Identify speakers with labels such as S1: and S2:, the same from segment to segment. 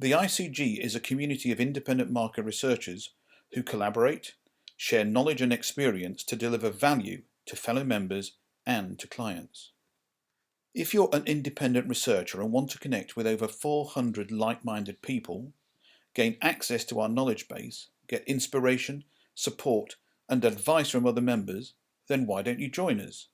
S1: The ICG is a community of independent market researchers who collaborate, share knowledge and experience to deliver value to fellow members and to clients. If you're an independent researcher and want to connect with over 400 like-minded people, gain access to our knowledge base, get inspiration, support and advice from other members, then why don't you join us?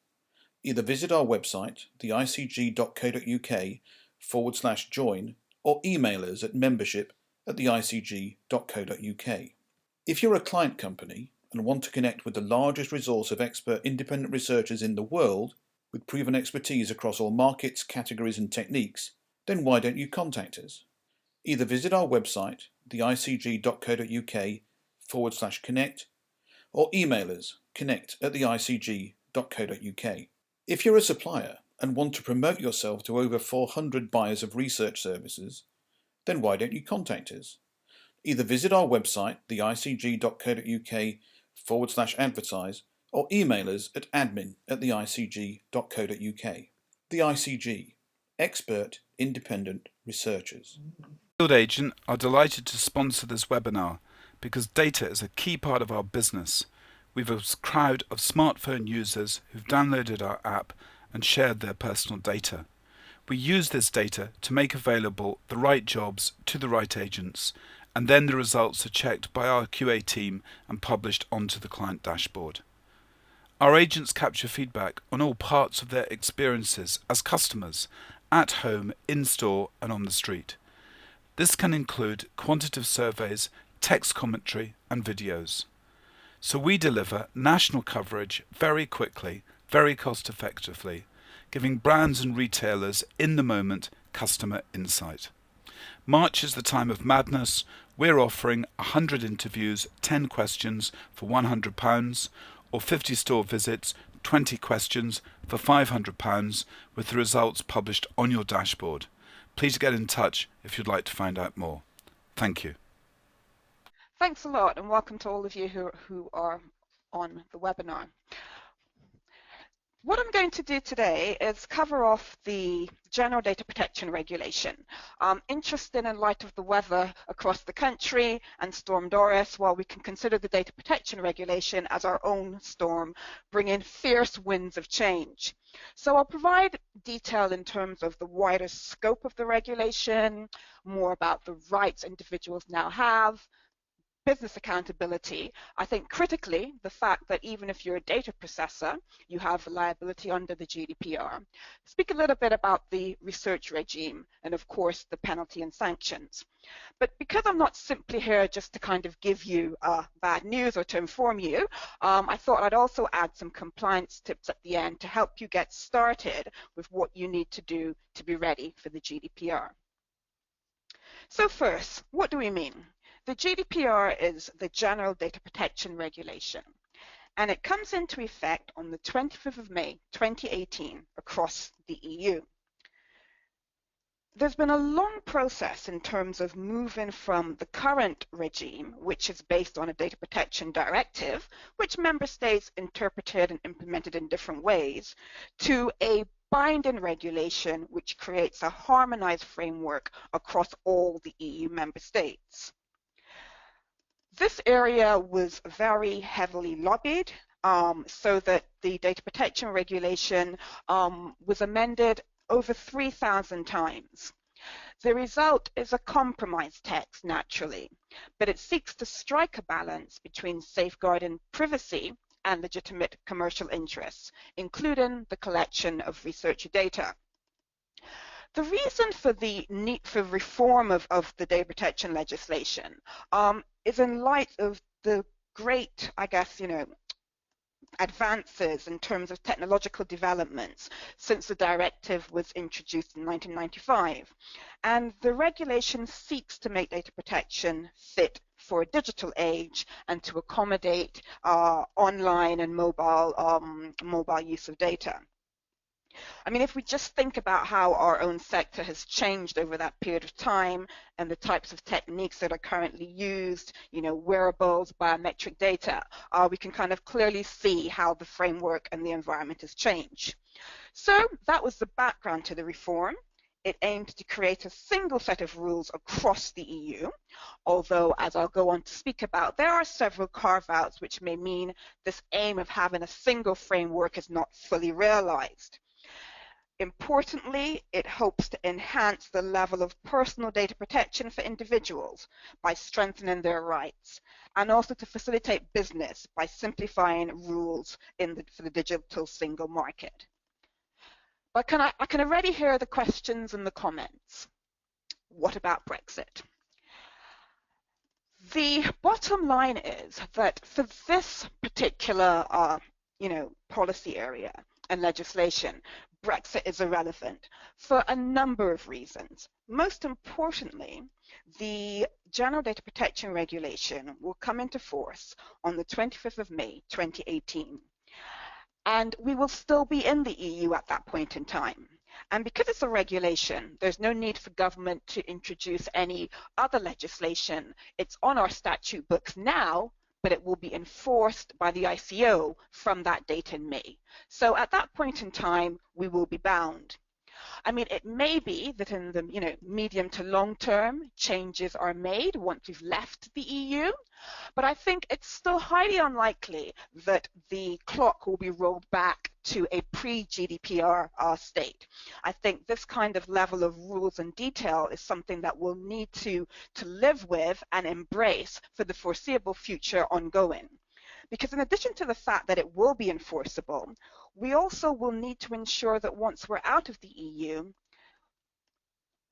S1: Either visit our website, theicg.co.uk/join, or email us at membership@theicg.co.uk. If you're a client company and want to connect with the largest resource of expert independent researchers in the world, with proven expertise across all markets, categories and techniques, then why don't you contact us? Either visit our website, theicg.co.uk/connect, or email us, connect@theicg.co.uk. If you're a supplier and want to promote yourself to over 400 buyers of research services, then why don't you contact us? Either visit our website, theicg.co.uk/advertise, or email us at admin@theicg.co.uk. The ICG, Expert Independent Researchers.
S2: Field Agent are delighted to sponsor this webinar because data is a key part of our business. We've a crowd of smartphone users who've downloaded our app and shared their personal data. We use this data to make available the right jobs to the right agents, and then the results are checked by our QA team and published onto the client dashboard. Our agents capture feedback on all parts of their experiences as customers, at home, in store and on the street. This can include quantitative surveys, text commentary and videos. So we deliver national coverage very quickly, very cost effectively, giving brands and retailers in the moment customer insight. March is the time of madness. We're offering 100 interviews, 10 questions for £100, or 50 store visits, 20 questions for £500, with the results published on your dashboard. Please get in touch if you'd like to find out more. Thank you.
S3: Thanks a lot, and welcome to all of you who are on the webinar. What I'm going to do today is cover off the General Data Protection Regulation. Interested in light of the weather across the country and Storm Doris, while we can consider the Data Protection Regulation as our own storm, bringing fierce winds of change. So I'll provide detail in terms of the wider scope of the regulation, more about the rights individuals now have, business accountability. I think critically, the fact that even if you're a data processor, you have liability under the GDPR. Speak a little bit about the research regime and of course the penalty and sanctions. But because I'm not simply here just to kind of give you bad news or to inform you, I thought I'd also add some compliance tips at the end to help you get started with what you need to do to be ready for the GDPR. So first, what do we mean? The GDPR is the General Data Protection Regulation, and it comes into effect on the 25th of May 2018 across the EU. There's been a long process in terms of moving from the current regime, which is based on a data protection directive, which member states interpreted and implemented in different ways, to a binding regulation which creates a harmonized framework across all the EU member states. This area was very heavily lobbied so that the data protection regulation was amended over 3,000 times. The result is a compromise text, naturally, but it seeks to strike a balance between safeguarding privacy and legitimate commercial interests, including the collection of researcher data. The reason for the need for reform of the data protection legislation is in light of the great, advances in terms of technological developments since the directive was introduced in 1995. And the regulation seeks to make data protection fit for a digital age and to accommodate online and mobile use of data. I mean, if we just think about how our own sector has changed over that period of time and the types of techniques that are currently used, wearables, biometric data, we can kind of clearly see how the framework and the environment has changed. So that was the background to the reform. it aimed to create a single set of rules across the EU, although, as I'll go on to speak about, there are several carve-outs which may mean this aim of having a single framework is not fully realized. Importantly, it hopes to enhance the level of personal data protection for individuals by strengthening their rights, and also to facilitate business by simplifying rules for the digital single market. But I can already hear the questions and the comments. What about Brexit? The bottom line is that for this particular policy area and legislation, Brexit is irrelevant for a number of reasons. Most importantly, the General Data Protection Regulation will come into force on the 25th of May 2018. And we will still be in the EU at that point in time. And because it's a regulation, there's no need for government to introduce any other legislation. It's on our statute books now, but it will be enforced by the ICO from that date in May. So at that point in time, we will be bound. I mean, it may be that in the medium to long term, changes are made once we've left the EU, but I think it's still highly unlikely that the clock will be rolled back to a pre-GDPR state. I think this kind of level of rules and detail is something that we'll need to live with and embrace for the foreseeable future ongoing. Because in addition to the fact that it will be enforceable, we also will need to ensure that once we're out of the EU,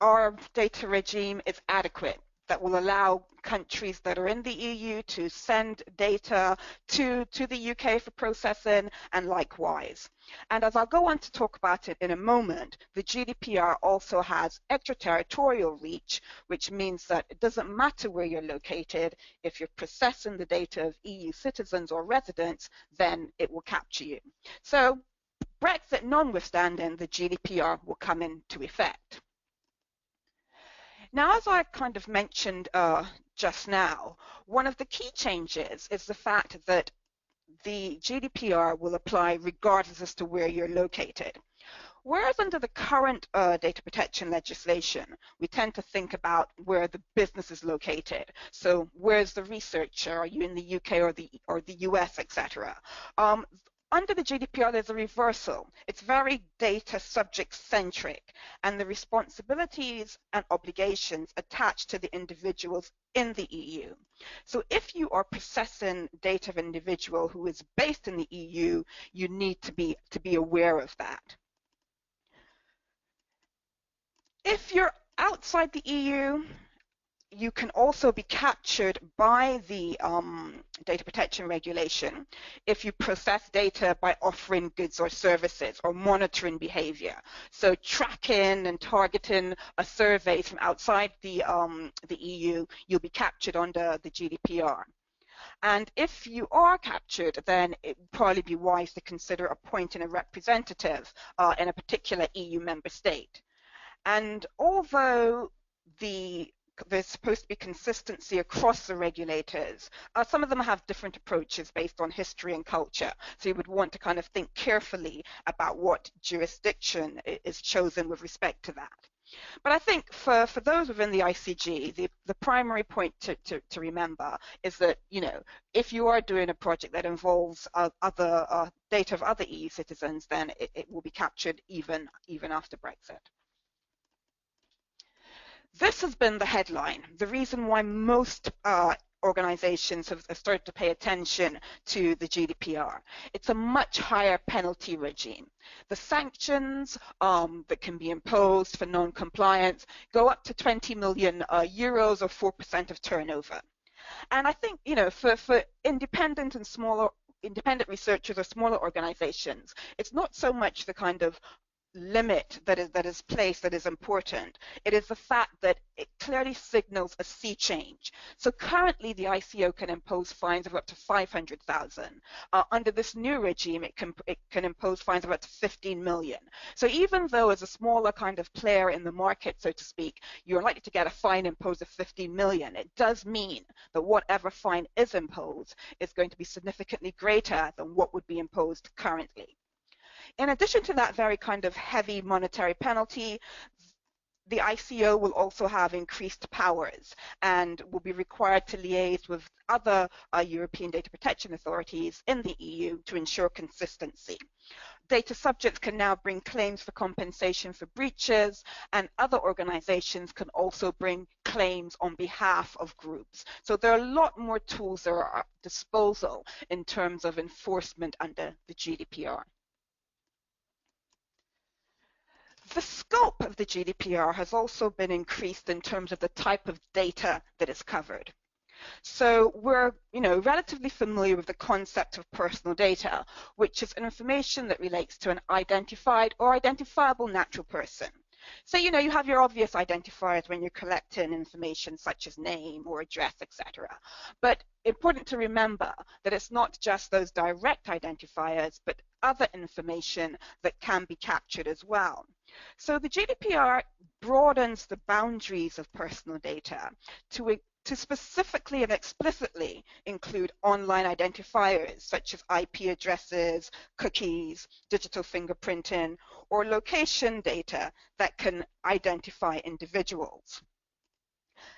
S3: our data regime is adequate, that will allow countries that are in the EU to send data to the UK for processing, and likewise. And as I'll go on to talk about it in a moment, the GDPR also has extraterritorial reach, which means that it doesn't matter where you're located. If you're processing the data of EU citizens or residents, then it will capture you. So Brexit notwithstanding, the GDPR will come into effect. Now, as I kind of mentioned just now, one of the key changes is the fact that the GDPR will apply regardless as to where you're located. Whereas under the current data protection legislation, we tend to think about where the business is located. So where's the researcher? Are you in the UK or the US, etc.? Under the GDPR, there's a reversal. It's very data subject centric, and the responsibilities and obligations attached to the individuals in the EU. So if you are processing data of an individual who is based in the EU, you need to be aware of that. If you're outside the EU, you can also be captured by the data protection regulation if you process data by offering goods or services or monitoring behavior. So tracking and targeting a survey from outside the EU, you'll be captured under the GDPR. And if you are captured, then it would probably be wise to consider appointing a representative in a particular EU member state. And although there's supposed to be consistency across the regulators, some of them have different approaches based on history and culture. So you would want to kind of think carefully about what jurisdiction is chosen with respect to that. But I think for those within the ICG, the primary point to remember is that, if you are doing a project that involves other data of other EU citizens, then it will be captured even after Brexit. This has been the headline, the reason why most organizations have started to pay attention to the GDPR. It's a much higher penalty regime. The sanctions that can be imposed for non-compliance go up to 20 million euros or 4% of turnover. And I think, for independent and smaller, independent researchers or smaller organizations, it's not so much the kind of limit that is placed that is important. It is the fact that it clearly signals a sea change. So currently the ICO can impose fines of up to 500,000. Under this new regime, it can impose fines of up to 15 million. So even though as a smaller kind of player in the market, so to speak, you're likely to get a fine imposed of 15 million, it does mean that whatever fine is imposed is going to be significantly greater than what would be imposed currently. In addition to that very kind of heavy monetary penalty, the ICO will also have increased powers and will be required to liaise with other European data protection authorities in the EU to ensure consistency. Data subjects can now bring claims for compensation for breaches, and other organizations can also bring claims on behalf of groups. So there are a lot more tools that are at disposal in terms of enforcement under the GDPR. The scope of the GDPR has also been increased in terms of the type of data that is covered. So we're, relatively familiar with the concept of personal data, which is information that relates to an identified or identifiable natural person. So, you have your obvious identifiers when you're collecting information such as name or address, etc. But important to remember that it's not just those direct identifiers, but other information that can be captured as well. So the GDPR broadens the boundaries of personal data to specifically and explicitly include online identifiers such as IP addresses, cookies, digital fingerprinting, or location data that can identify individuals.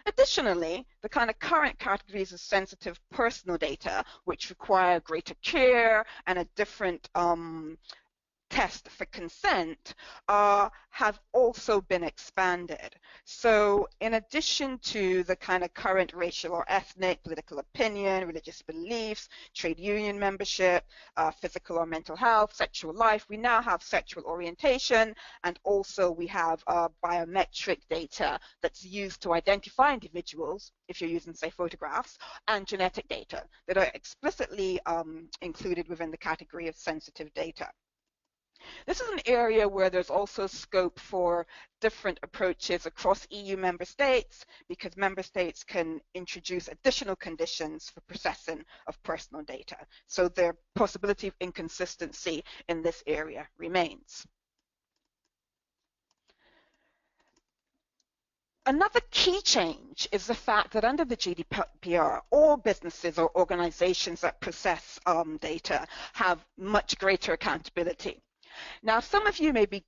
S3: Additionally, the kind of current categories of sensitive personal data, which require greater care and a different test for consent, have also been expanded. So in addition to the kind of current racial or ethnic, political opinion, religious beliefs, trade union membership, physical or mental health, sexual life, we now have sexual orientation, and also we have biometric data that's used to identify individuals, if you're using, say, photographs, and genetic data that are explicitly included within the category of sensitive data. This is an area where there's also scope for different approaches across EU member states, because member states can introduce additional conditions for processing of personal data. So the possibility of inconsistency in this area remains. Another key change is the fact that under the GDPR, all businesses or organizations that process data have much greater accountability. Now, some of you may be,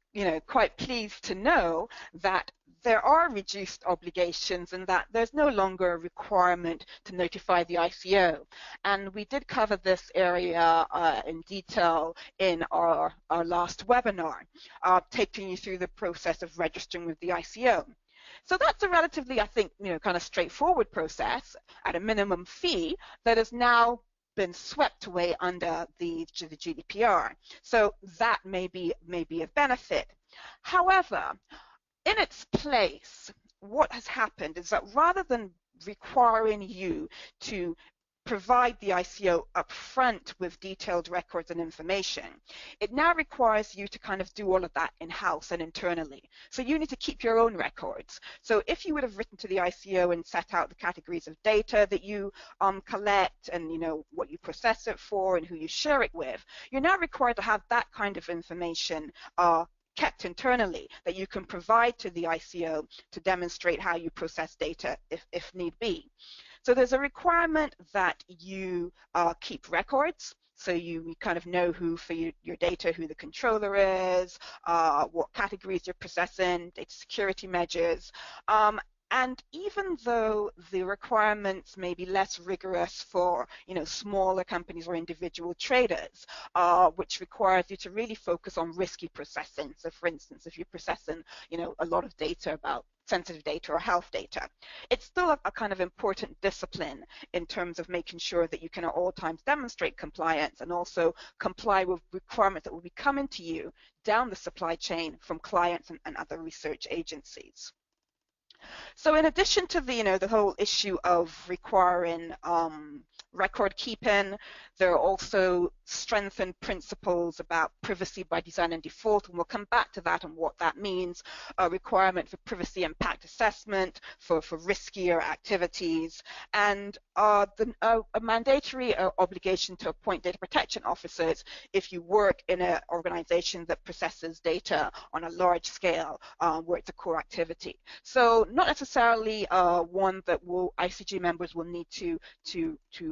S3: quite pleased to know that there are reduced obligations and that there's no longer a requirement to notify the ICO. And we did cover this area in detail in our last webinar, taking you through the process of registering with the ICO. So that's a relatively, I think, kind of straightforward process at a minimum fee that is now been swept away under the GDPR. So that may be of benefit. However, in its place, what has happened is that rather than requiring you to provide the ICO upfront with detailed records and information, it now requires you to kind of do all of that in-house and internally. So you need to keep your own records. So if you would have written to the ICO and set out the categories of data that you collect and what you process it for and who you share it with, you're now required to have that kind of information kept internally that you can provide to the ICO to demonstrate how you process data if need be. So there's a requirement that you keep records, so you kind of know who for your data, who the controller is, what categories you're processing, data security measures. And even though the requirements may be less rigorous for smaller companies or individual traders, which requires you to really focus on risky processing. So for instance, if you're processing a lot of data about sensitive data or health data, it's still a kind of important discipline in terms of making sure that you can at all times demonstrate compliance and also comply with requirements that will be coming to you down the supply chain from clients and other research agencies. So in addition to the whole issue of requiring record keeping, there are also strengthened principles about privacy by design and default, and we'll come back to that and what that means, a requirement for privacy impact assessment for riskier activities, and a mandatory obligation to appoint data protection officers if you work in an organization that processes data on a large scale where it's a core activity. So not necessarily one that ICG members will need to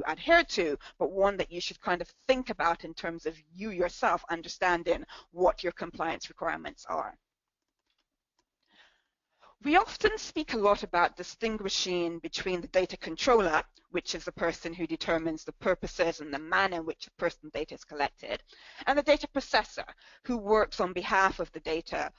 S3: adhere to, but one that you should kind of think about in terms of you yourself understanding what your compliance requirements are. We often speak a lot about distinguishing between the data controller, which is the person who determines the purposes and the manner in which the personal data is collected, and the data processor, who works on behalf of the data,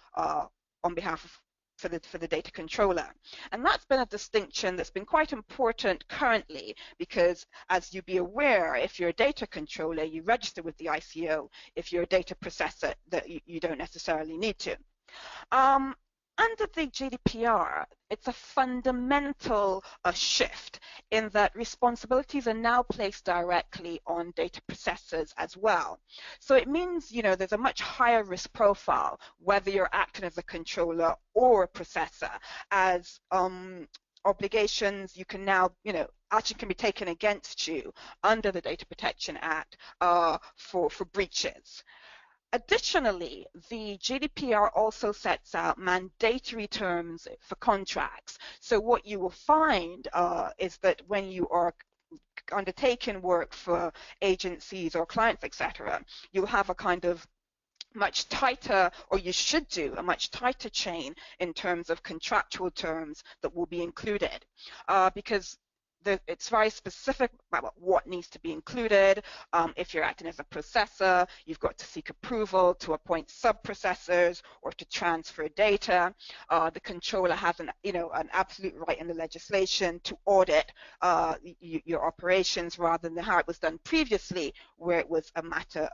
S3: for the data controller. And that's been a distinction that's been quite important currently, because as you be aware, if you're a data controller, you register with the ICO. If you're a data processor, that you don't necessarily need to. Under the GDPR, it's a fundamental shift in that responsibilities are now placed directly on data processors as well. So it means, there's a much higher risk profile whether you're acting as a controller or a processor, as obligations you can now, action can be taken against you under the Data Protection Act for breaches. Additionally, the GDPR also sets out mandatory terms for contracts. So what you will find is that when you are undertaking work for agencies or clients, etc., you'll have a kind of much tighter, or you should do a much tighter chain in terms of contractual terms that will be included, because it's very specific about what needs to be included. If you're acting as a processor, you've got to seek approval to appoint sub-processors or to transfer data. The controller has an absolute right in the legislation to audit your operations, rather than how it was done previously, where it was a matter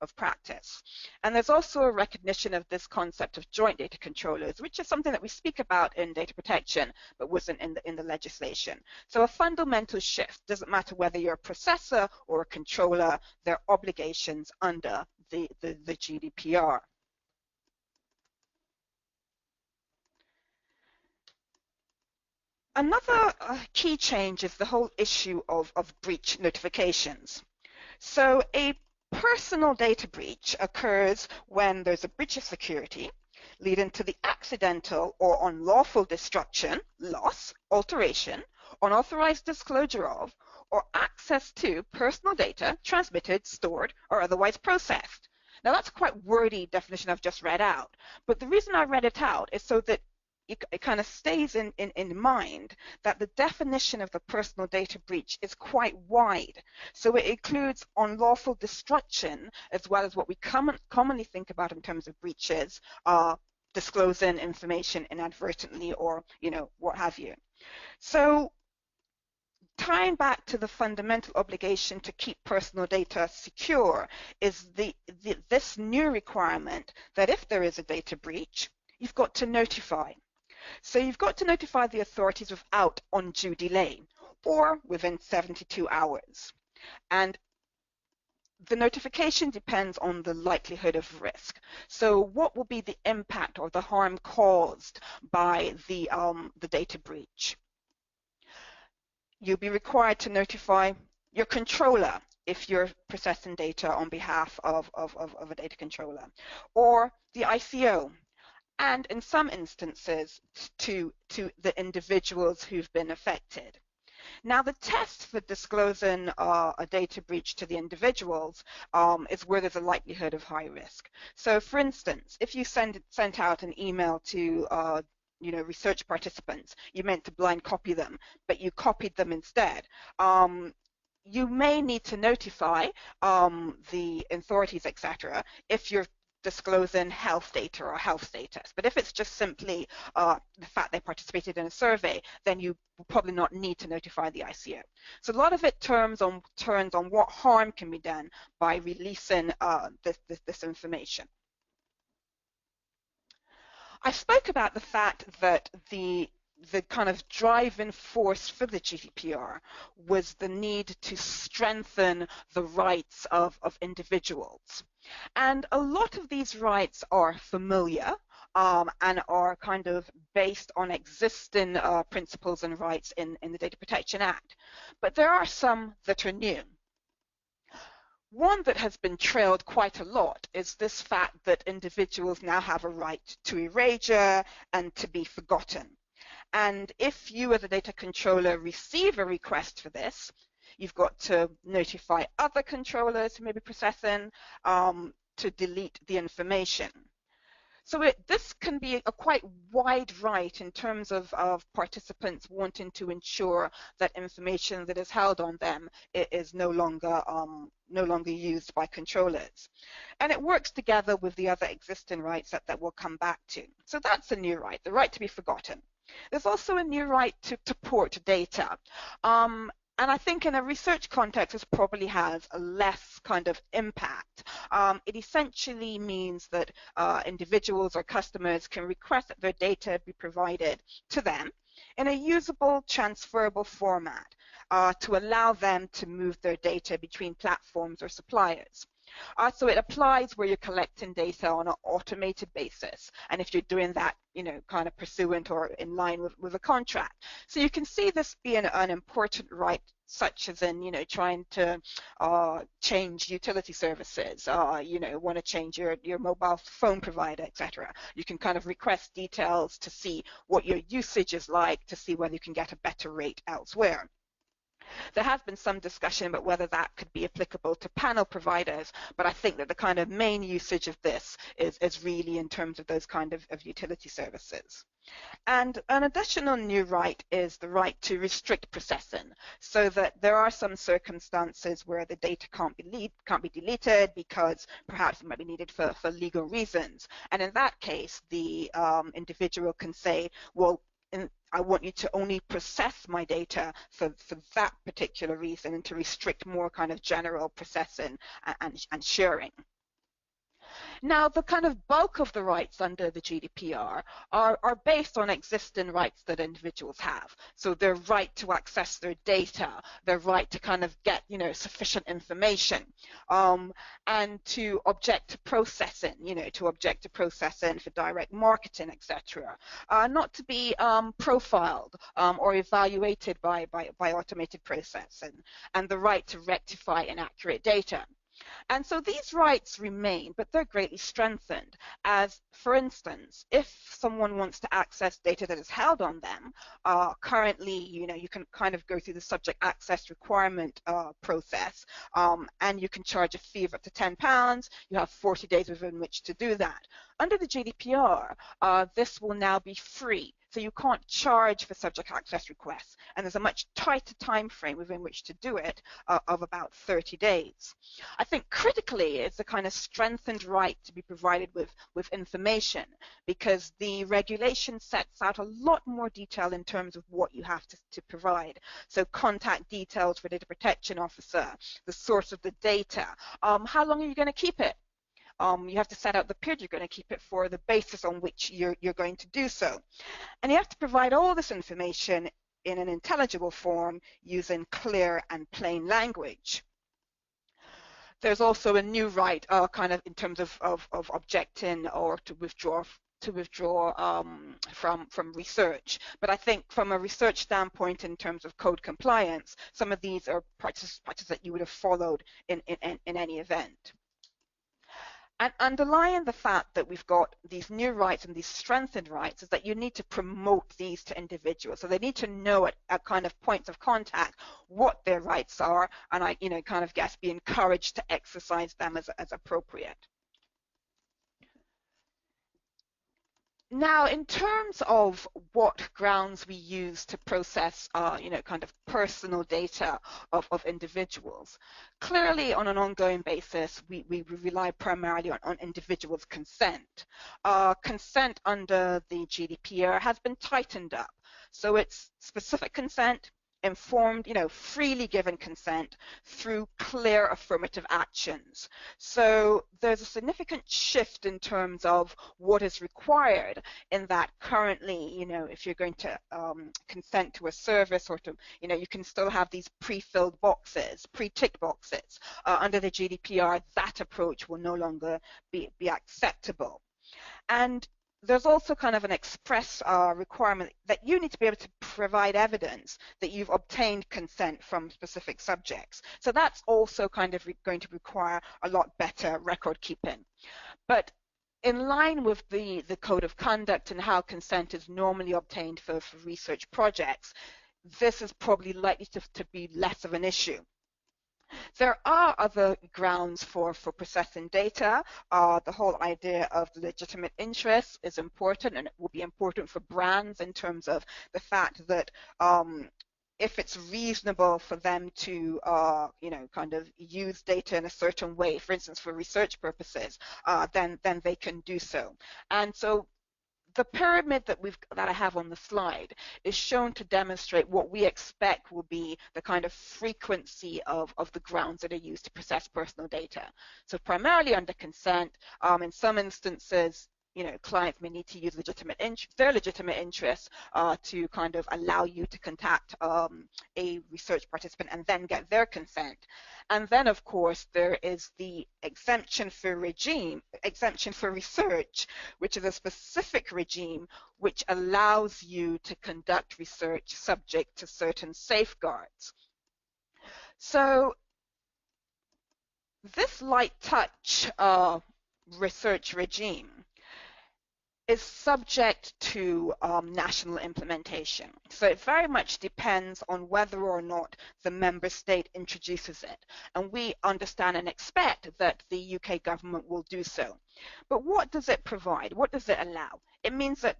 S3: of practice. And there's also a recognition of this concept of joint data controllers, which is something that we speak about in data protection, but wasn't in the legislation. So a fundamental shift. Doesn't matter whether you're a processor or a controller, there are obligations under the GDPR. Another key change is the whole issue of breach notifications. So a personal data breach occurs when there's a breach of security leading to the accidental or unlawful destruction, loss, alteration, unauthorized disclosure of, or access to personal data transmitted, stored, or otherwise processed. Now that's a quite wordy definition I've just read out, but the reason I read it out is so that it kind of stays in mind that the definition of the personal data breach is quite wide. So it includes unlawful destruction, as well as what we commonly think about in terms of breaches, disclosing information inadvertently, or what have you. So tying back to the fundamental obligation to keep personal data secure is this new requirement that if there is a data breach, you've got to notify. So you've got to notify the authorities without undue delay, or within 72 hours. And the notification depends on the likelihood of risk. So what will be the impact or the harm caused by the data breach? You'll be required to notify your controller if you're processing data on behalf of a data controller, or the ICO, and in some instances to the individuals who've been affected. Now, the test for disclosing a data breach to the individuals is where there's a likelihood of high risk. So, for instance, if you sent out an email to research participants, you meant to blind copy them, but you copied them instead, you may need to notify the authorities, etc., if you're disclosing health data or health status. But if it's just simply the fact they participated in a survey, then you will probably not need to notify the ICO. So a lot of it turns on what harm can be done by releasing this information. I spoke about the fact that the kind of driving force for the GDPR was the need to strengthen the rights of individuals. And a lot of these rights are familiar and are kind of based on existing principles and rights in the Data Protection Act. But there are some that are new. One that has been trailed quite a lot is this fact that individuals now have a right to erasure and to be forgotten. And if you as a data controller receive a request for this, you've got to notify other controllers who may be processing to delete the information. So this can be a quite wide right in terms of participants wanting to ensure that information that is held on them is no longer used by controllers. And it works together with the other existing rights that we'll come back to. So that's a new right, the right to be forgotten. There's also a new right to port data. And I think in a research context, this probably has a less kind of impact. It essentially means that individuals or customers can request that their data be provided to them in a usable, transferable format to allow them to move their data between platforms or suppliers. So it applies where you're collecting data on an automated basis, and if you're doing that, kind of pursuant or in line with a contract. So you can see this being an important right, such as in, trying to change utility services, want to change your mobile phone provider, etc. You can kind of request details to see what your usage is like, to see whether you can get a better rate elsewhere. There has been some discussion about whether that could be applicable to panel providers, but I think that the kind of main usage of this is really in terms of those kind of utility services. And an additional new right is the right to restrict processing, so that there are some circumstances where the data can't be deleted because perhaps it might be needed for legal reasons. And in that case, the individual can say, well, I want you to only process my data for that particular reason, and to restrict more kind of general processing and sharing. Now, the kind of bulk of the rights under the GDPR are based on existing rights that individuals have. So their right to access their data, their right to kind of get, sufficient information, and to object to processing, to object to processing for direct marketing, etc. Not to be profiled or evaluated by automated processing, and the right to rectify inaccurate data. And so these rights remain, but they're greatly strengthened, as, for instance, if someone wants to access data that is held on them, currently, you can kind of go through the subject access requirement process, and you can charge a fee of up to £10. You have 40 days within which to do that. Under the GDPR, this will now be free. So you can't charge for subject access requests, and there's a much tighter time frame within which to do it of about 30 days. I think critically it's a kind of strengthened right to be provided with information, because the regulation sets out a lot more detail in terms of what you have to provide. So contact details for data protection officer, the source of the data, how long are you going to keep it? You have to set out the period you're going to keep it for, the basis on which you're going to do so. And you have to provide all this information in an intelligible form using clear and plain language. There's also a new right kind of in terms of objecting or to withdraw from research. But I think from a research standpoint, in terms of code compliance, some of these are practices that you would have followed in any event. And underlying the fact that we've got these new rights and these strengthened rights is that you need to promote these to individuals. So they need to know at kind of points of contact what their rights are, and kind of guess be encouraged to exercise them as appropriate. Now, in terms of what grounds we use to process, kind of personal data of individuals, clearly on an ongoing basis, we rely primarily on individuals' consent. Consent under the GDPR has been tightened up. So it's specific consent, informed, freely given consent through clear affirmative actions. So there's a significant shift in terms of what is required, in that currently, if you're going to consent to a service or to, you can still have these pre-filled boxes, pre-ticked boxes. Under the GDPR, that approach will no longer be acceptable. And there's also kind of an express requirement that you need to be able to provide evidence that you've obtained consent from specific subjects. So that's also kind of going to require a lot better record keeping. But in line with the code of conduct and how consent is normally obtained for research projects, this is probably likely to be less of an issue. There are other grounds for processing data. The whole idea of legitimate interest is important, and it will be important for brands in terms of the fact that if it's reasonable for them to, kind of use data in a certain way, for instance, for research purposes, then they can do so. And so the pyramid that I have on the slide is shown to demonstrate what we expect will be the kind of frequency of the grounds that are used to process personal data. So primarily under consent, in some instances, clients may need to use their legitimate interest to kind of allow you to contact a research participant and then get their consent. And then, of course, there is the exemption for research, which is a specific regime which allows you to conduct research subject to certain safeguards. So this light touch research regime is subject to national implementation. So it very much depends on whether or not the member state introduces it. And we understand and expect that the UK government will do so. But what does it provide? What does it allow? It means that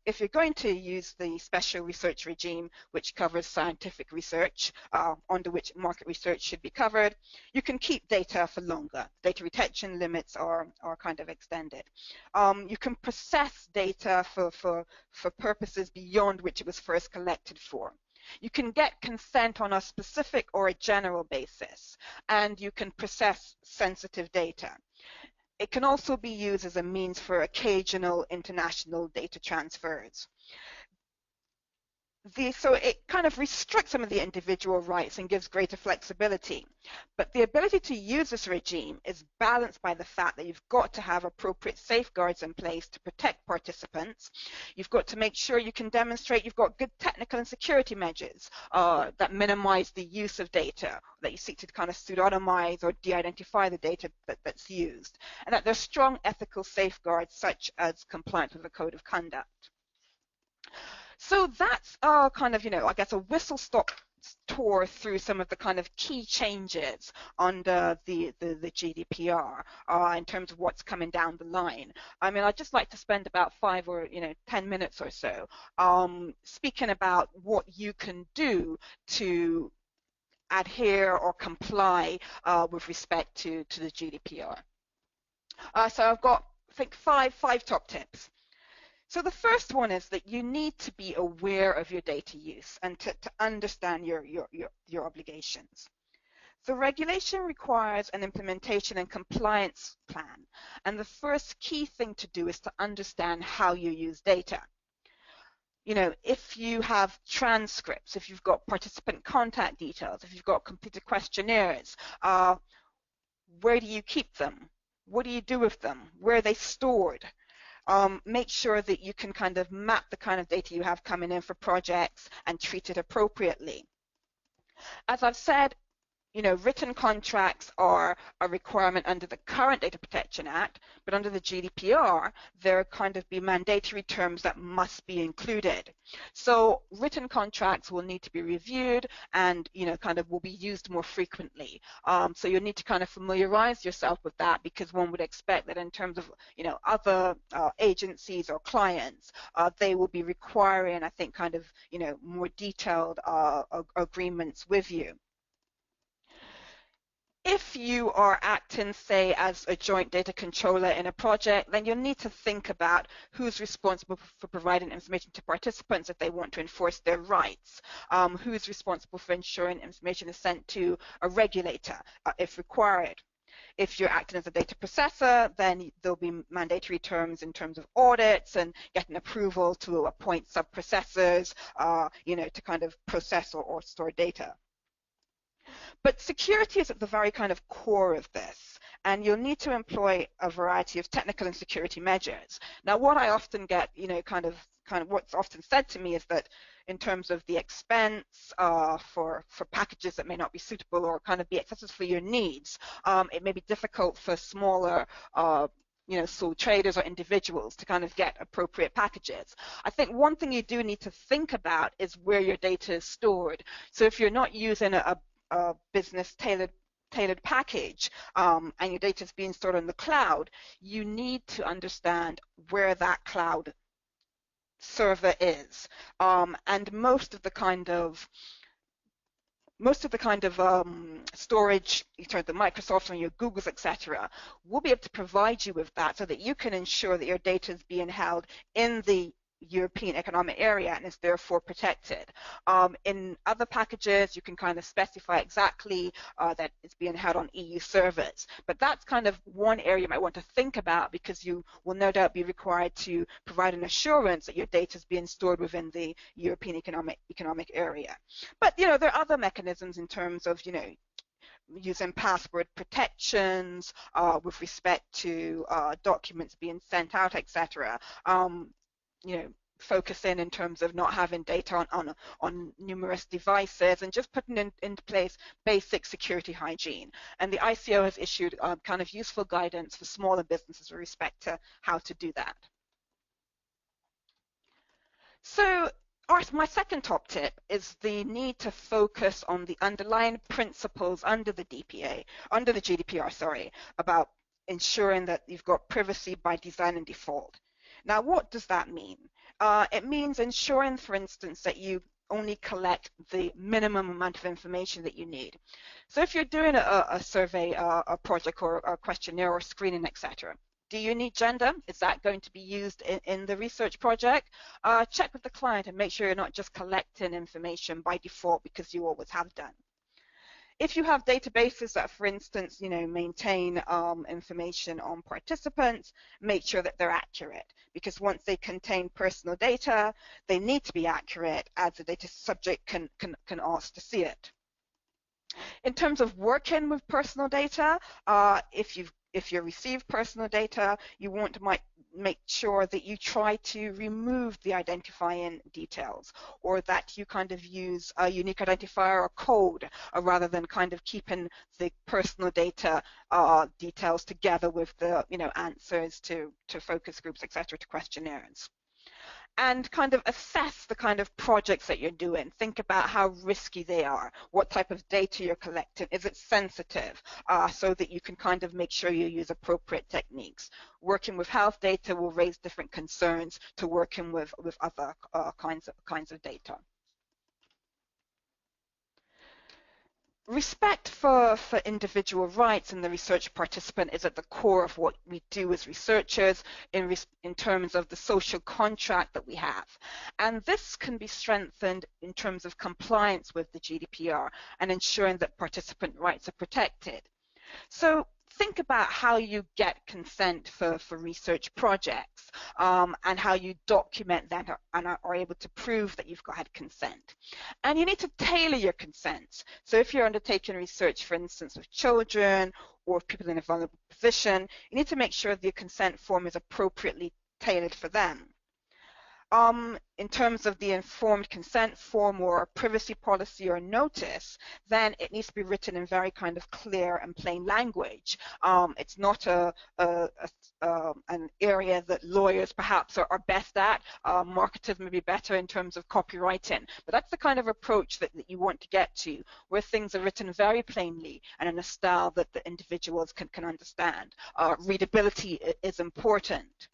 S3: if you're going to use the special research regime, which covers scientific research, under which market research should be covered, you can keep data for longer. Data retention limits are kind of extended. You can process data for purposes beyond which it was first collected for. You can get consent on a specific or a general basis, and you can process sensitive data. It can also be used as a means for occasional international data transfers. So it kind of restricts some of the individual rights and gives greater flexibility. But the ability to use this regime is balanced by the fact that you've got to have appropriate safeguards in place to protect participants. You've got to make sure you can demonstrate you've got good technical and security measures that minimize the use of data, that you seek to kind of pseudonymize or de-identify the data that's used, and that there's strong ethical safeguards such as compliance with the Code of Conduct. So that's kind of, I guess, a whistle-stop tour through some of the kind of key changes under the GDPR in terms of what's coming down the line. I mean, I'd just like to spend about 5 or 10 minutes or so speaking about what you can do to adhere or comply with respect to the GDPR. So I've got, I think, five top tips. So the first one is that you need to be aware of your data use and to understand your obligations. The regulation requires an implementation and compliance plan, and the first key thing to do is to understand how you use data. If you have transcripts, if you've got participant contact details, if you've got completed questionnaires, where do you keep them? What do you do with them? Where are they stored? Make sure that you can kind of map the kind of data you have coming in for projects and treat it appropriately. As I've said, written contracts are a requirement under the current Data Protection Act, but under the GDPR, there kind of be mandatory terms that must be included. So written contracts will need to be reviewed and, kind of will be used more frequently. So you'll need to kind of familiarize yourself with that, because one would expect that in terms of, other agencies or clients, they will be requiring, I think, kind of, more detailed agreements with you. If you are acting, say, as a joint data controller in a project, then you'll need to think about who's responsible for providing information to participants if they want to enforce their rights, who's responsible for ensuring information is sent to a regulator if required. If you're acting as a data processor, then there'll be mandatory terms in terms of audits and getting approval to appoint sub-processors, to kind of process or store data. But security is at the very kind of core of this, and you'll need to employ a variety of technical and security measures. Now, what I often get, kind of what's often said to me is that in terms of the expense for packages that may not be suitable or kind of be excessive for your needs, it may be difficult for smaller sole traders or individuals to kind of get appropriate packages. I think one thing you do need to think about is where your data is stored. So if you're not using a business tailored tailored package and your data is being stored on the cloud, you need to understand where that cloud server is. And most of the kind of storage, you turn the Microsoft and your Googles, etc., will be able to provide you with that so that you can ensure that your data is being held in the European Economic Area and is therefore protected. In other packages, you can kind of specify exactly that it's being held on EU servers. But that's kind of one area you might want to think about, because you will no doubt be required to provide an assurance that your data is being stored within the European Economic Area. But there are other mechanisms in terms of using password protections with respect to documents being sent out, etc. Focusing in terms of not having data on numerous devices, and just putting into place basic security hygiene. And the ICO has issued kind of useful guidance for smaller businesses with respect to how to do that. So my second top tip is the need to focus on the underlying principles under the GDPR, about ensuring that you've got privacy by design and default. Now, what does that mean? It means ensuring, for instance, that you only collect the minimum amount of information that you need. So if you're doing a survey, a project, or a questionnaire, or screening, etc., do you need gender? Is that going to be used in the research project? Check with the client and make sure you're not just collecting information by default because you always have done. If you have databases that, for instance, maintain information on participants, make sure that they're accurate, because once they contain personal data, they need to be accurate, as the data subject can ask to see it. In terms of working with personal data, if you receive personal data, you want to make sure that you try to remove the identifying details, or that you kind of use a unique identifier or code, rather than kind of keeping the personal data details together with the answers to focus groups, etc., to questionnaires. And kind of assess the kind of projects that you're doing. Think about how risky they are, what type of data you're collecting, is it sensitive, so that you can kind of make sure you use appropriate techniques. Working with health data will raise different concerns to working with other kinds of data. Respect for individual rights and the research participant is at the core of what we do as researchers in terms of the social contract that we have. And this can be strengthened in terms of compliance with the GDPR and ensuring that participant rights are protected. So think about how you get consent for research projects, and how you document that and are able to prove that you've had consent. And you need to tailor your consents. So if you're undertaking research, for instance, with children or people in a vulnerable position, you need to make sure the consent form is appropriately tailored for them. In terms of the informed consent form or a privacy policy or notice, then it needs to be written in very kind of clear and plain language. It's not an area that lawyers perhaps are best at. Marketers may be better in terms of copywriting, but that's the kind of approach that you want to get to, where things are written very plainly and in a style that the individuals can understand. Readability is important.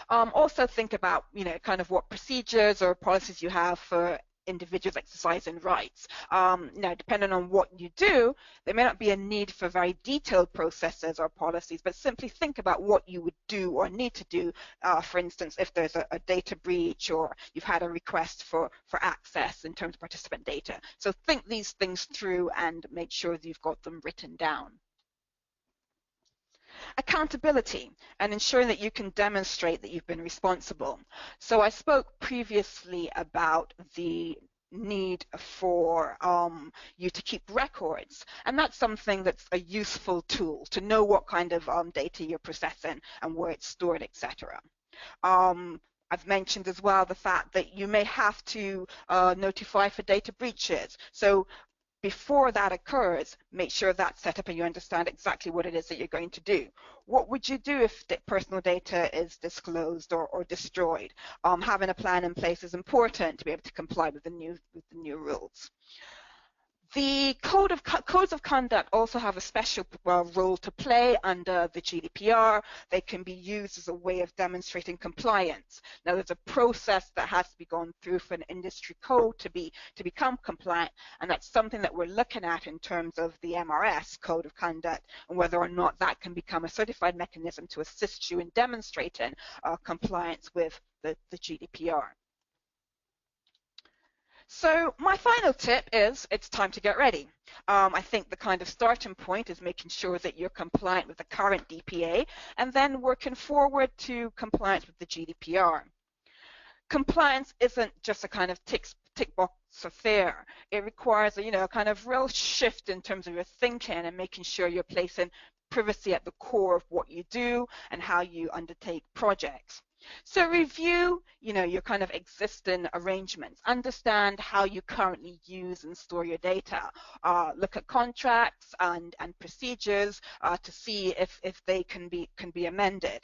S3: Also think about, kind of what procedures or policies you have for individuals exercising rights. Now, depending on what you do, there may not be a need for very detailed processes or policies, but simply think about what you would do or need to do, for instance, if there's a data breach or you've had a request for access in terms of participant data. So think these things through and make sure that you've got them written down. Accountability and ensuring that you can demonstrate that you've been responsible. So I spoke previously about the need for you to keep records, and that's something that's a useful tool to know what kind of data you're processing and where it's stored, etc. I've mentioned as well the fact that you may have to notify for data breaches. So before that occurs, make sure that's set up and you understand exactly what it is that you're going to do. What would you do if personal data is disclosed or destroyed? Having a plan in place is important to be able to comply with the new rules. The codes of conduct also have a special role to play under the GDPR. They can be used as a way of demonstrating compliance. Now, there's a process that has to be gone through for an industry code to become compliant, and that's something that we're looking at in terms of the MRS code of conduct and whether or not that can become a certified mechanism to assist you in demonstrating compliance with the GDPR. So my final tip is it's time to get ready. I think the kind of starting point is making sure that you're compliant with the current DPA and then working forward to compliance with the GDPR. Compliance isn't just a kind of tick box affair. It requires a kind of real shift in terms of your thinking and making sure you're placing privacy at the core of what you do and how you undertake projects. So review, your kind of existing arrangements. Understand how you currently use and store your data. Look at contracts and procedures to see if they can be amended.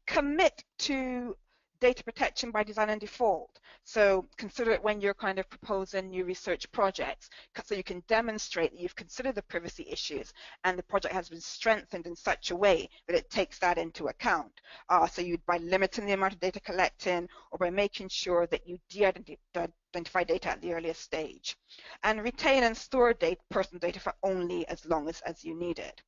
S3: Commit to data protection by design and default. So consider it when you're kind of proposing new research projects, so you can demonstrate that you've considered the privacy issues and the project has been strengthened in such a way that it takes that into account. So by limiting the amount of data collecting or by making sure that you de-identify data at the earliest stage. And retain and store personal data for only as long as you need it.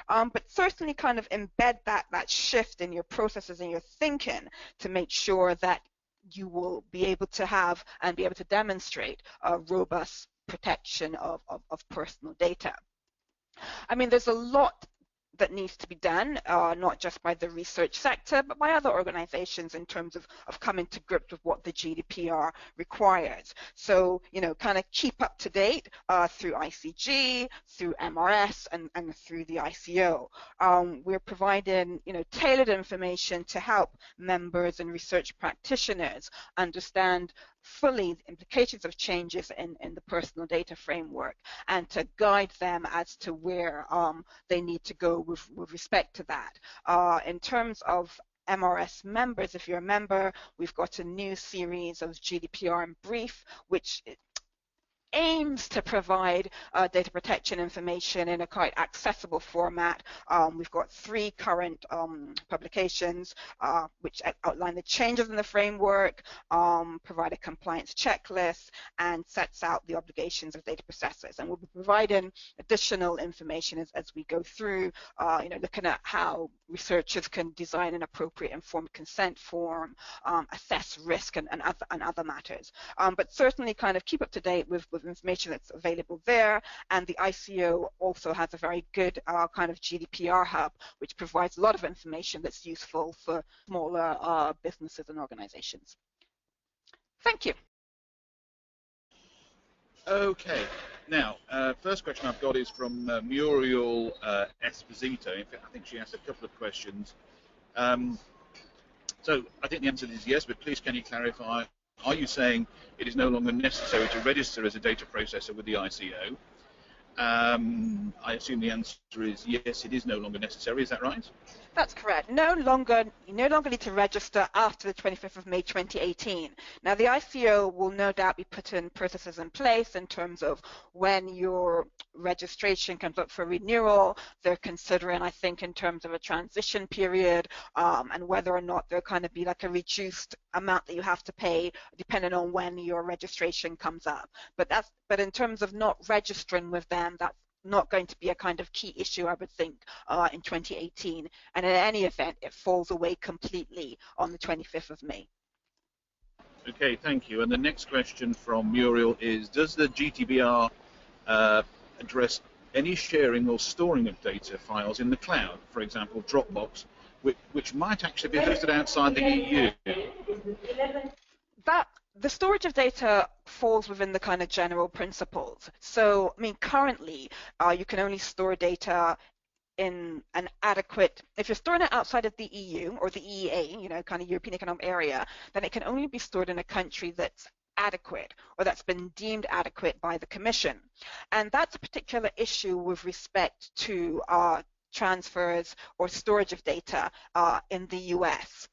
S3: But certainly kind of embed that shift in your processes and your thinking to make sure that you will be able to have and be able to demonstrate a robust protection of personal data. I mean, there's a lot that needs to be done, not just by the research sector, but by other organizations in terms of coming to grips with what the GDPR requires. So, kind of keep up to date through ICG, through MRS, and through the ICO. We're providing, tailored information to help members and research practitioners understand fully the implications of changes in the personal data framework and to guide them as to where they need to go with respect to that. In terms of MRS members, if you're a member, we've got a new series of GDPR in Brief, which aims to provide data protection information in a quite accessible format. We've got 3 current publications which outline the changes in the framework, provide a compliance checklist, and sets out the obligations of data processors. And we'll be providing additional information as we go through, looking at how researchers can design an appropriate informed consent form, assess risk, and other matters. But certainly kind of keep up to date with information that's available there, and the ICO also has a very good kind of GDPR hub, which provides a lot of information that's useful for smaller businesses and organizations. Thank you.
S1: Okay, now, first question I've got is from Muriel Esposito. In fact, I think she asked a couple of questions. So I think the answer is yes, but please can you clarify, are you saying it is no longer necessary to register as a data processor with the ICO? I assume the answer is yes, it is no longer necessary, is that right?
S3: That's correct. You no longer need to register after the 25th of May 2018. Now, the ICO will no doubt be putting processes in place in terms of when your registration comes up for renewal. They're considering, I think, in terms of a transition period and whether or not there'll kind of be like a reduced amount that you have to pay depending on when your registration comes up. But in terms of not registering with them, that's not going to be a kind of key issue, I would think, in 2018. And in any event, it falls away completely on the 25th of May.
S1: Okay, thank you. And the next question from Muriel is, does the GDPR address any sharing or storing of data files in the cloud, for example, Dropbox, which might actually be hosted outside the EU?
S3: The storage of data falls within the kind of general principles. So, I mean, currently, you can only store data in an adequate, if you're storing it outside of the EU or the EEA, kind of European Economic Area, then it can only be stored in a country that's adequate or that's been deemed adequate by the Commission. And that's a particular issue with respect to transfers or storage of data in the US.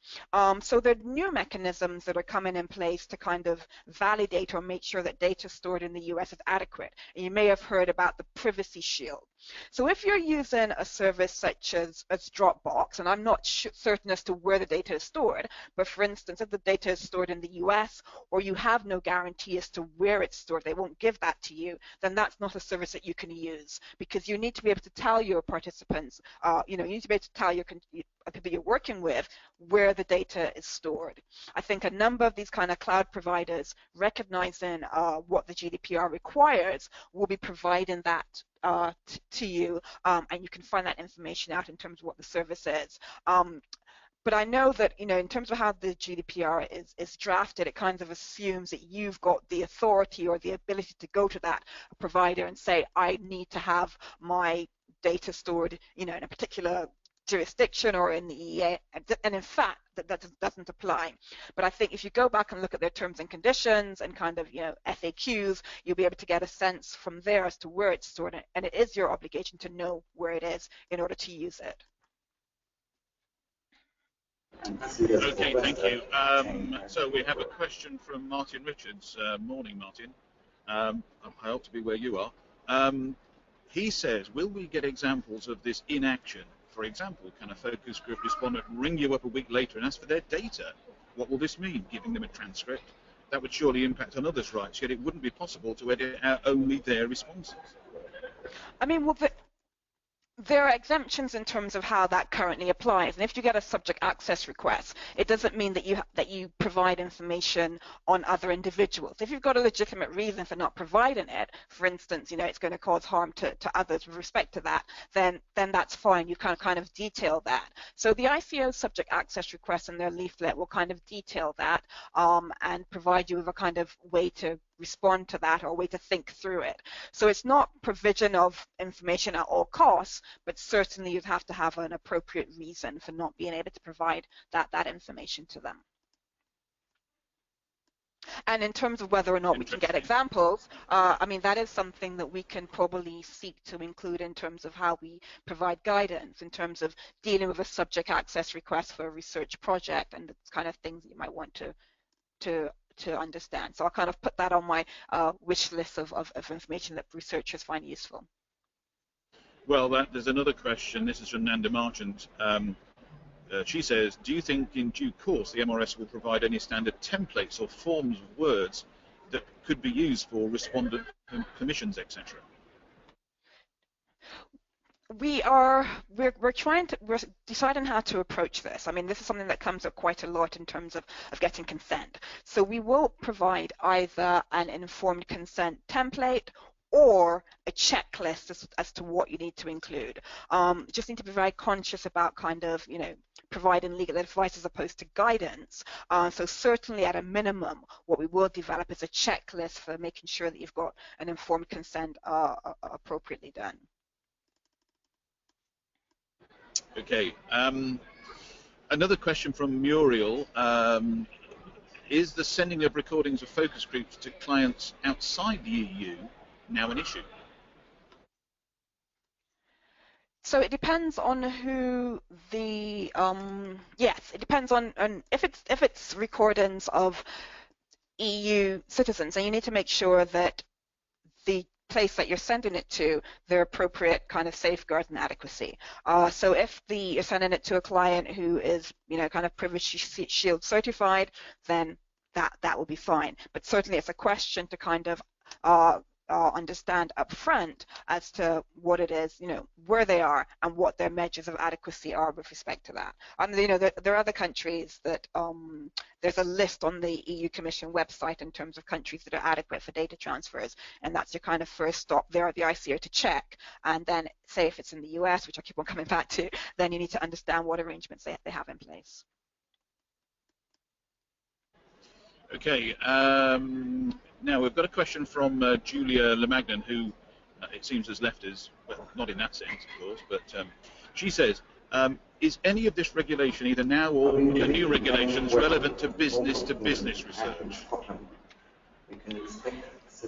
S3: So there are new mechanisms that are coming in place to kind of validate or make sure that data stored in the US is adequate. And you may have heard about the Privacy Shield. So if you're using a service such as Dropbox, and I'm not certain as to where the data is stored, but for instance, if the data is stored in the US or you have no guarantee as to where it's stored, they won't give that to you, then that's not a service that you can use, because you need to be able to tell your participants, you need to be able to tell your people you're working with where the data is stored. I think a number of these kind of cloud providers, recognizing what the GDPR requires, will be providing that to you, and you can find that information out in terms of what the service is. But I know that, in terms of how the GDPR is drafted, it kind of assumes that you've got the authority or the ability to go to that provider and say, I need to have my data stored, in a particular jurisdiction or in the EEA, and in fact that doesn't apply. But I think if you go back and look at their terms and conditions and kind of FAQs, you'll be able to get a sense from there as to where it's stored, and it is your obligation to know where it is in order to use it.
S1: Okay, thank you. So we have a question from Martin Richards. Morning, Martin. I hope to be where you are. He says, will we get examples of this in action? For example, can a focus group respondent ring you up a week later and ask for their data? What will this mean? Giving them a transcript? That would surely impact on others' rights, yet it wouldn't be possible to edit out only their responses.
S3: I mean, well, there are exemptions in terms of how that currently applies, and if you get a subject access request, it doesn't mean that you provide information on other individuals. If you've got a legitimate reason for not providing it, for instance, it's going to cause harm to others with respect to that, then that's fine. You can kind of detail that. So the ICO subject access request in their leaflet will kind of detail that and provide you with a kind of way to respond to that or a way to think through it. So it's not provision of information at all costs, but certainly you'd have to have an appropriate reason for not being able to provide that information to them. And in terms of whether or not we can get examples, I mean, that is something that we can probably seek to include in terms of how we provide guidance, in terms of dealing with a subject access request for a research project and the kind of things that you might want to understand. So I'll kind of put that on my wish list of information that researchers find useful.
S1: Well, there's another question. This is from Nanda Marchant. She says, do you think in due course the MRS will provide any standard templates or forms of words that could be used for respondent permissions, etc.?
S3: We're deciding how to approach this. I mean, this is something that comes up quite a lot in terms of getting consent. So we will provide either an informed consent template or a checklist as to what you need to include. Just need to be very conscious about kind of, providing legal advice as opposed to guidance. So certainly at a minimum, what we will develop is a checklist for making sure that you've got an informed consent appropriately done.
S1: Okay. Another question from Muriel. Is the sending of recordings of focus groups to clients outside the EU now an issue?
S3: So it depends on who the yes, it depends on if it's recordings of EU citizens, and you need to make sure that the place that you're sending it to, their appropriate kind of safeguards and adequacy. So if you're sending it to a client who is, kind of Privacy Shield certified, then that will be fine. But certainly it's a question to kind of understand up front as to what it is, where they are and what their measures of adequacy are with respect to that. And there are other countries that there's a list on the EU Commission website in terms of countries that are adequate for data transfers, and that's your kind of first stop there at the ICO to check. And then say if it's in the US, which I keep on coming back to, then you need to understand what arrangements they have in place.
S1: Okay. Now we've got a question from Julia Lemagnan, who it seems has left us, well, not in that sense, of course, but she says, is any of this regulation, either now or the new regulations, relevant to business research?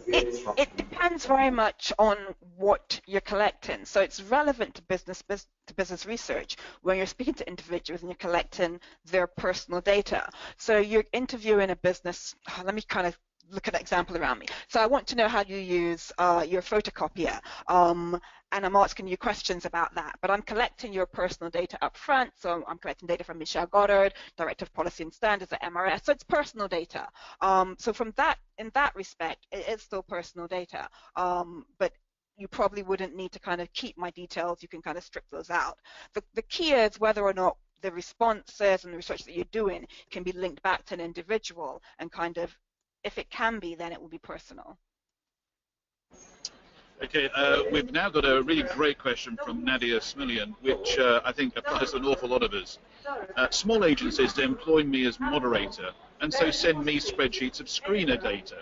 S3: It depends very much on what you're collecting. So it's relevant to business research when you're speaking to individuals and you're collecting their personal data. So you're interviewing a business. Let me kind of look at an example around me. So I want to know how you use your photocopier. And I'm asking you questions about that, but I'm collecting your personal data up front. So I'm collecting data from Michelle Goddard, Director of Policy and Standards at MRS. So it's personal data. So from that, in that respect, it is still personal data. But you probably wouldn't need to kind of keep my details. You can kind of strip those out. The key is whether or not the responses and the research that you're doing can be linked back to an individual, and kind of, if it can be, then it will be personal.
S1: Okay, we've now got a really great question from Nadia Smillian, which I think applies to an awful lot of us. Small agencies employ me as moderator and so send me spreadsheets of screener data.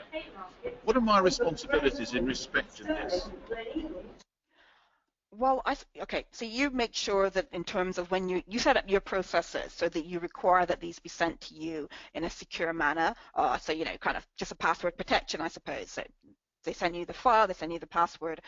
S1: What are my responsibilities in respect to this?
S3: Well, okay, so you make sure that in terms of when you set up your processes so that you require that these be sent to you in a secure manner. So, you know, kind of just a password protection, I suppose. So they send you the file, they send you the password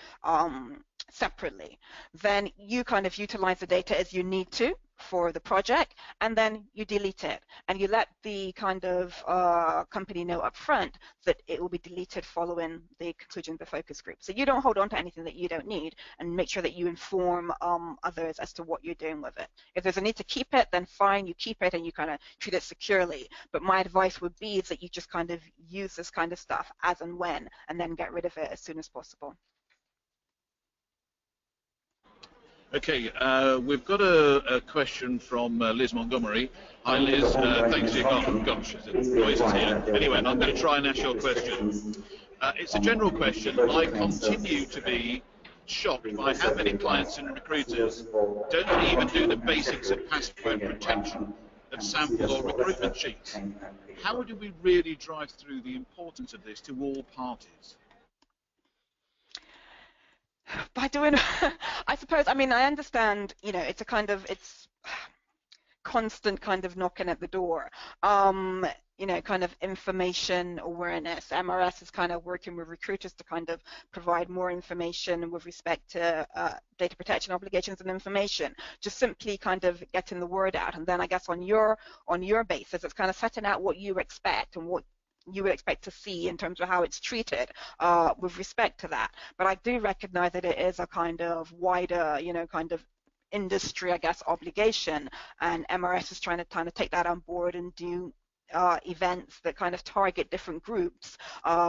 S3: separately. Then you kind of utilize the data as you need to for the project, and then you delete it. And you let the kind of company know up front that it will be deleted following the conclusion of the focus group. So you don't hold on to anything that you don't need, and make sure that you inform others as to what you're doing with it. If there's a need to keep it, then fine, you keep it and you kind of treat it securely. But my advice would be that you just kind of use this kind of stuff as and when, and then get rid of it as soon as possible.
S1: Okay, we've got a question from Liz Montgomery. Hi Liz, thanks for your comment. Gosh, it's noises here. Anyway, I'm going to try and ask your question. It's a general question. I continue to be shocked by how many clients and recruiters don't even do the basics of password protection of sample or recruitment sheets. How do we really drive through the importance of this to all parties?
S3: By doing, I suppose, I mean, I understand, you know, it's a kind of, it's constant kind of knocking at the door. You know, kind of information awareness. MRS is kind of working with recruiters to kind of provide more information with respect to data protection obligations and information. Just simply kind of getting the word out, and then I guess on your basis, it's kind of setting out what you expect and what you would expect to see in terms of how it's treated with respect to that. But I do recognize that it is a kind of wider, you know, kind of industry, I guess, obligation, and MRS is trying to kind of take that on board and do events that kind of target different groups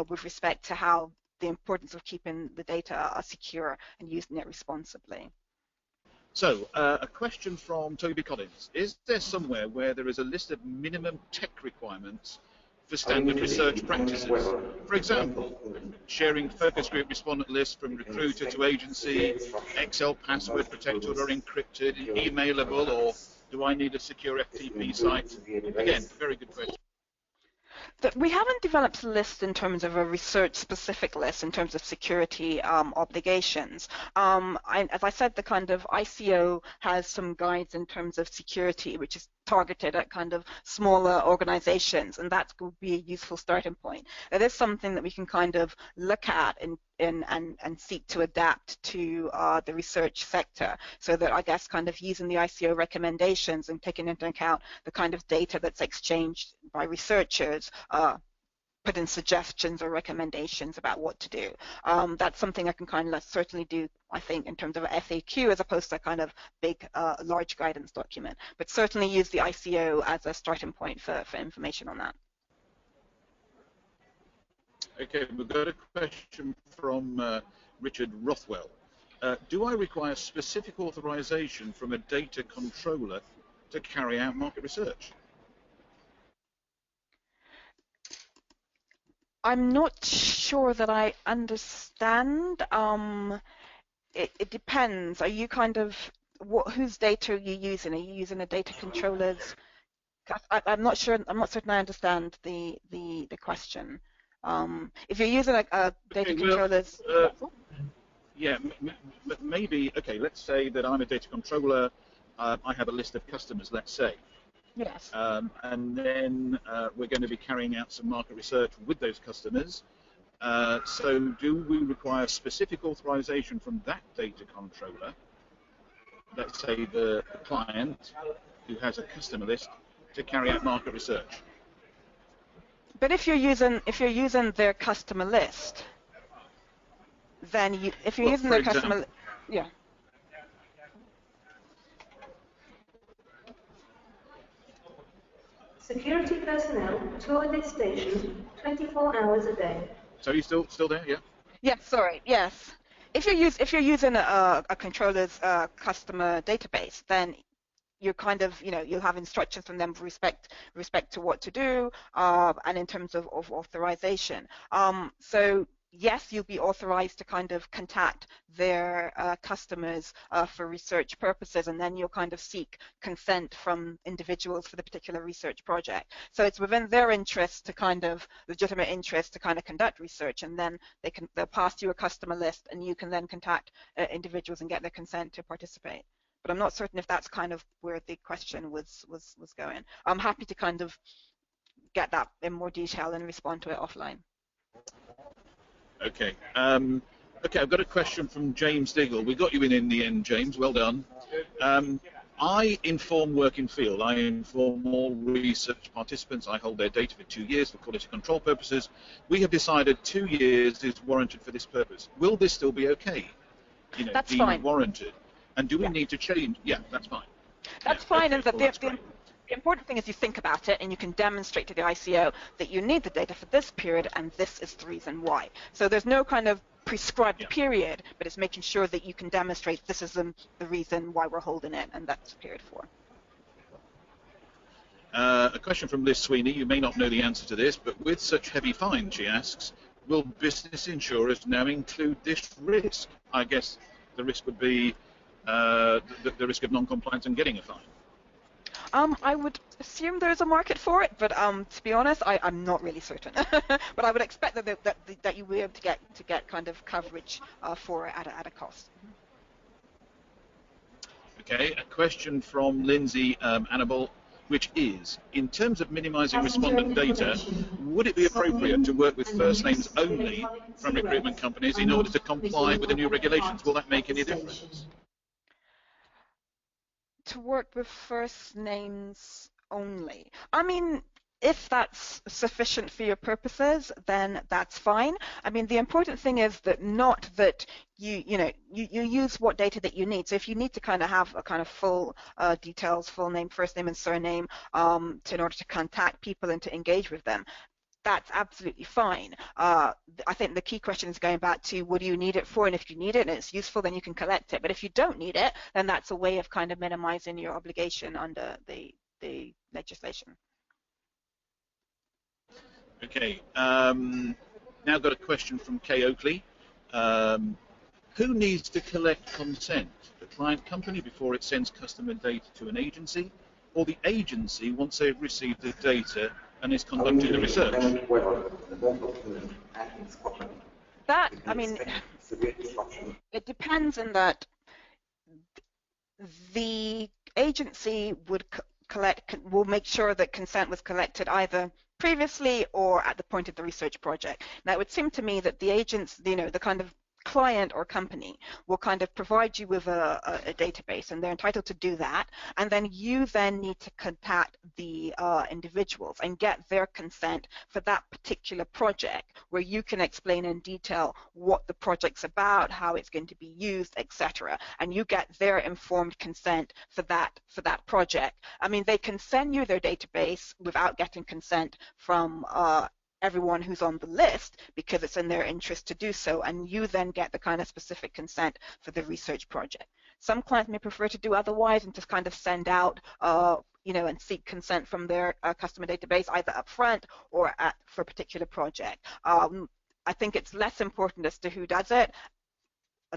S3: with respect to how the importance of keeping the data secure and using it responsibly.
S1: So, a question from Toby Collins. Is there somewhere where there is a list of minimum tech requirements for standard research practices? For example, sharing focus group respondent lists from recruiter to agency, Excel password protected or encrypted, emailable, or do I need a secure FTP site? Again, very good question.
S3: We haven't developed a list in terms of a research-specific list in terms of security obligations. As I said, the kind of ICO has some guides in terms of security, which is targeted at kind of smaller organizations, and that would be a useful starting point. It is something that we can kind of look at and seek to adapt to the research sector, so that I guess kind of using the ICO recommendations and taking into account the kind of data that's exchanged by researchers, put in suggestions or recommendations about what to do. That's something I can kind of certainly do, I think, in terms of FAQ as opposed to a kind of big, large guidance document. But certainly use the ICO as a starting point for information on that.
S1: Okay, we've got a question from Richard Rothwell. Do I require specific authorization from a data controller to carry out market research?
S3: I'm not sure that I understand. It depends. Are you kind of, whose data are you using? Are you using a data controller's? I'm not sure. I'm not certain I understand the question. If you're using a data controller's,
S1: yeah, maybe. Okay, let's say that I'm a data controller. I have a list of customers, let's say.
S3: Yes.
S1: And then we're going to be carrying out some market research with those customers. So do we require specific authorization from that data controller, let's say the client who has a customer list, to carry out market research?
S3: But if you're using their customer list, then if you're
S1: Well,
S3: using
S1: for
S3: their
S1: example,
S3: customer, yeah.
S4: Security personnel tour this station 24 hours a day.
S1: So you still there? Yeah.
S3: Yes, sorry. Yes. If you're using a controller's customer database, then you're kind of, you'll have instructions from them with respect to what to do, and in terms of authorization. So yes, you'll be authorized to kind of contact their customers for research purposes, and then you'll kind of seek consent from individuals for the particular research project. So it's within their interest to kind of, legitimate interest to kind of conduct research, and then they'll pass you a customer list, and you can then contact individuals and get their consent to participate. But I'm not certain if that's kind of where the question was going. I'm happy to kind of get that in more detail and respond to it offline.
S1: Okay. Okay, I've got a question from James Diggle. We got you in the end, James. Well done. I inform work in field. I inform all research participants. I hold their data for 2 years for quality control purposes. We have decided 2 years is warranted for this purpose. Will this still be okay?
S3: That's fine.
S1: Warranted. And do we need to change? Yeah, that's fine.
S3: That's fine, and the important thing is you think about it and you can demonstrate to the ICO that you need the data for this period and this is the reason why. So there's no kind of prescribed period, but it's making sure that you can demonstrate this is the reason why we're holding it, and that's period 4.
S1: A question from Liz Sweeney. You may not know the answer to this, but with such heavy fines, she asks, will business insurers now include this risk? I guess the risk would be the risk of non-compliance and getting a fine.
S3: I would assume there's a market for it, but to be honest, I'm not really certain. But I would expect that you will be able to get kind of coverage for it at a cost.
S1: Okay, a question from Lindsay Annabel, which is, in terms of minimizing respondent data, would it be appropriate to work with first names only from recruitment companies in order to comply with the new regulations? Will that make any difference?
S3: To work with first names only. I mean, if that's sufficient for your purposes, then that's fine. I mean, the important thing is that not that you use what data that you need. So if you need to kind of have a kind of full details, full name, first name and surname in order to contact people and to engage with them, that's absolutely fine. I think the key question is going back to what do you need it for, and if you need it and it's useful, then you can collect it. But if you don't need it, then that's a way of kind of minimizing your obligation under the legislation.
S1: Okay. Now I've got a question from Kay Oakley. Who needs to collect consent? The client company before it sends customer data to an agency, or the agency once they've received the data and is conducting the research?
S3: That, I mean, it depends in that the agency will make sure that consent was collected either previously or at the point of the research project. Now, it would seem to me that the agents, the kind of client or company will kind of provide you with a database, and they're entitled to do that, and then you then need to contact the individuals and get their consent for that particular project, where you can explain in detail what the project's about, how it's going to be used, etc., and you get their informed consent for that project. I mean, they can send you their database without getting consent from everyone who's on the list, because it's in their interest to do so, and you then get the kind of specific consent for the research project. Some clients may prefer to do otherwise and just kind of send out, and seek consent from their customer database either up front or for a particular project. I think it's less important as to who does it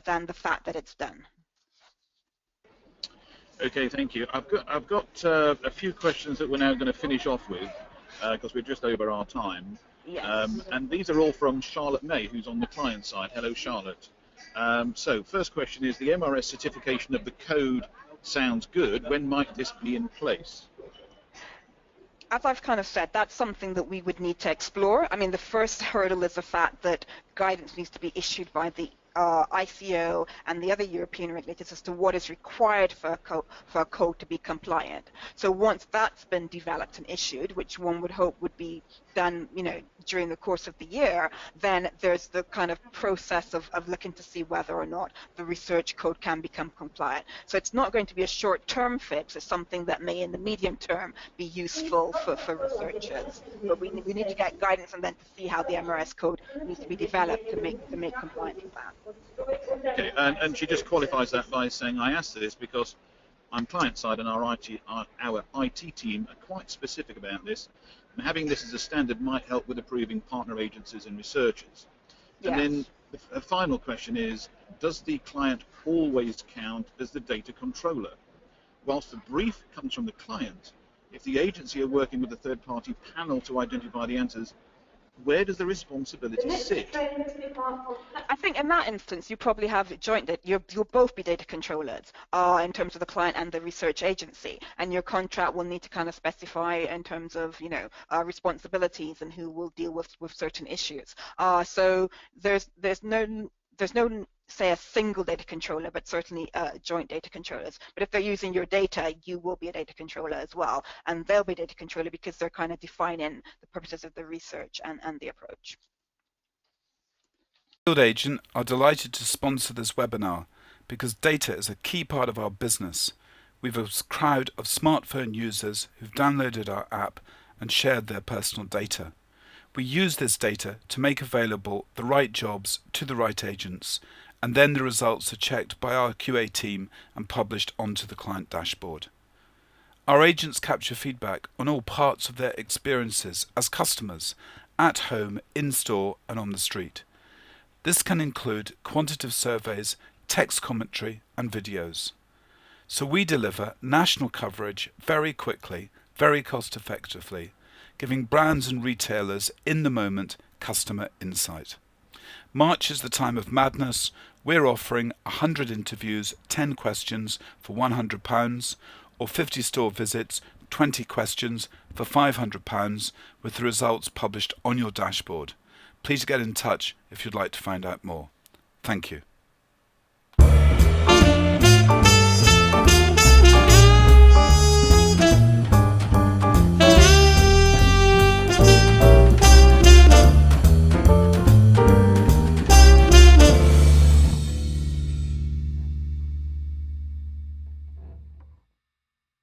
S3: than the fact that it's done.
S1: Okay, thank you. I've got a few questions that we're now going to finish off with, because we're just over our time.
S3: Yes.
S1: And these are all from Charlotte May, who's on the client side. Hello, Charlotte. So first question is, the MRS certification of the code sounds good. When might this be in place?
S3: as I've kind of said, that's something that we would need to explore. I mean, the first hurdle is the fact that guidance needs to be issued by the ICO and the other European regulators as to what is required for a code to be compliant. So once that's been developed and issued, which one would hope would be done, during the course of the year, then there's the kind of process of looking to see whether or not the research code can become compliant. So it's not going to be a short-term fix. It's something that may, in the medium term, be useful for researchers. But we need to get guidance and then to see how the MRS code needs to be developed to make compliant with that.
S1: Okay, and she just qualifies that by saying, I asked this because I'm client side and our IT team are quite specific about this, and having this as a standard might help with approving partner agencies and researchers.
S3: Yes.
S1: And then the final question is, does the client always count as the data controller? Whilst the brief comes from the client, if the agency are working with a third-party panel to identify the answers, where does the responsibility sit?
S3: I think in that instance, you probably have joint that you'll both be data controllers in terms of the client and the research agency, and your contract will need to kind of specify in terms of responsibilities and who will deal with certain issues. So there's no say a single data controller, but certainly joint data controllers. But if they're using your data, you will be a data controller as well, and they'll be a data controller because they're kind of defining the purposes of the research and the approach.
S2: Field Agent are delighted to sponsor this webinar because data is a key part of our business. We've a crowd of smartphone users who've downloaded our app and shared their personal data. We use this data to make available the right jobs to the right agents, and then the results are checked by our QA team and published onto the client dashboard. Our agents capture feedback on all parts of their experiences as customers, at home, in store and on the street. This can include quantitative surveys, text commentary and videos. So we deliver national coverage very quickly, very cost effectively, giving brands and retailers in the moment customer insight. March is the time of madness. We're offering 100 interviews, 10 questions for £100, or 50 store visits, 20 questions for £500, with the results published on your dashboard. Please get in touch if you'd like to find out more. Thank you.